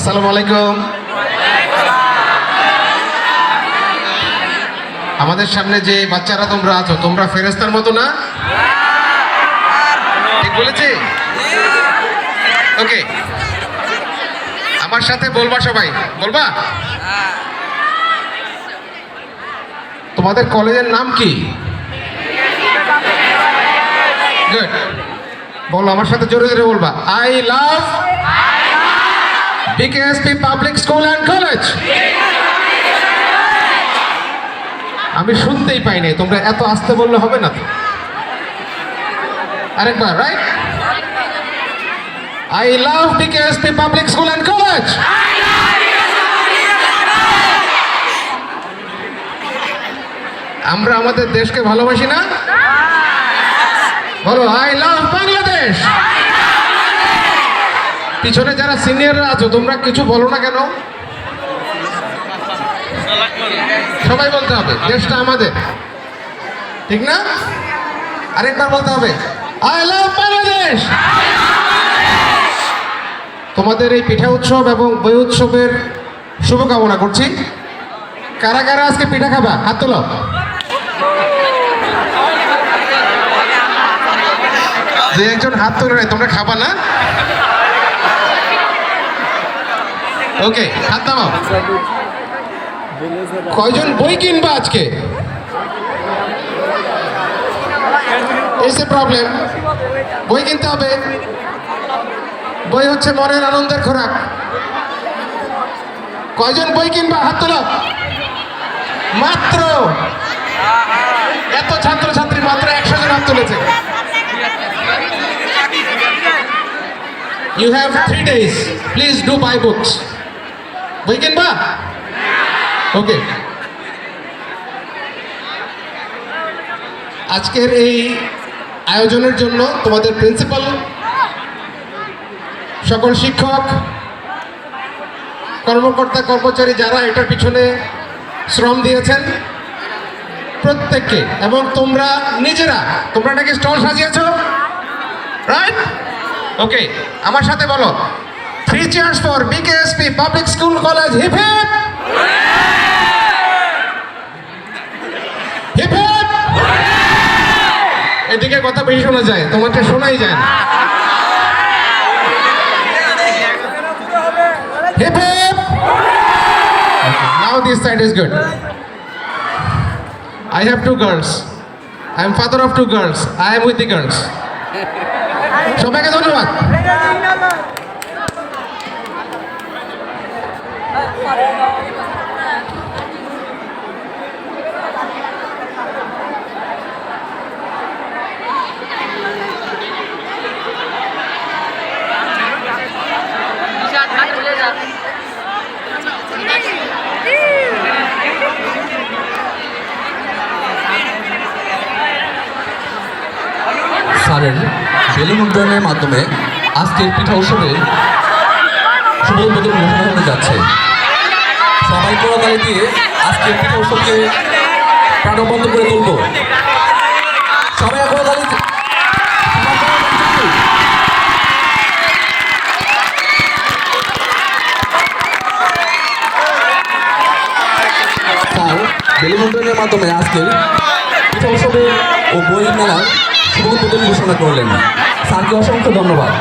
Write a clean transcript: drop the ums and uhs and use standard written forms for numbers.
আসসালামু আলাইকুম। আমাদের সামনে যে বাচ্চারা তোমরা আছো, তোমরা ফেরেশতার মতো না? ঠিক বলেছি? ওকে, আমার সাথে বলবা সবাই, বলবা? তোমাদের কলেজের নাম কি? গুড, বলো আমার সাথে জোরে জোরে বলবা। I love BKSP public school and college. আমি শুনতেই পাইনি, তোমরা এত আস্তে বললে হবে না তো। আরেকবার, right? I love BKSP public school and college. আমরা আমাদের দেশকে ভালোবাসি না? বলো, আই লাভ বাংলাদেশ। পিছনে যারা সিনিয়ররা আছো, তোমরা কিছু বলো না কেন? সবাই বলতে হবে, দেশটা আমাদের, ঠিক না? আরেকবার বলতে হবে, আই লাভ বাংলাদেশ। তোমাদের এই পিঠা উৎসব এবং বই উৎসবের শুভকামনা করছি। কারা কারা আজকে পিঠা খাবা? হাত তোলো। যে একজন হাত তোলে নাই, তোমরা খাবা না? ওকে, হাত নামাও। কয়জন বই কিনবা আজকে? It's a problem. বই কিনতে হবে। বই হচ্ছে মনের আনন্দের খোরাক। কয়জন বই কিনবা? হাত তোলো। মাত্র এত ছাত্রছাত্রী, মাত্র 100 জন হাত তুলেছে। You have 3 days. Please do buy books. বই কিনবা? ওকে, আজকের এই আয়োজনের জন্য তোমাদের প্রিন্সিপাল, সকল শিক্ষক, কর্মকর্তা কর্মচারী যারা এটার পিছনে শ্রম দিয়েছেন প্রত্যেককে, এবং তোমরা নিজেরা, তোমরা নাকি স্টল সাজিয়েছো, রাইট? ওকে, আমার সাথে বলো, 3 cheers for BKSP Public School College. Hip hip! Hip hip! এদিকে কথা বেশি শোনা যায়, তোমাকে শোনাই যায় না। Hip hip! Okay, now this side is good. I have 2 girls. I am father of 2 girls. I am with the girls. সবাইকে ধন্যবাদ। স্যারের বেলুন উড্ডয়নের মাধ্যমে আজকের পিঠা উৎসবে শুভ উদ্বোধন ঘোষণা হতে যাচ্ছে। সবাই করতালি দিয়ে আজকের পিঠা উৎসবকে প্রাণবন্ত করে তুলব। সবাই করতালি। স্যার বেলুন উড্ডয়নের মাধ্যমে আজকের পিঠা উৎসবে ও বই মেলার শুভ উদ্বোধন ঘোষণা করলেন। স্যারকে অসংখ্য ধন্যবাদ।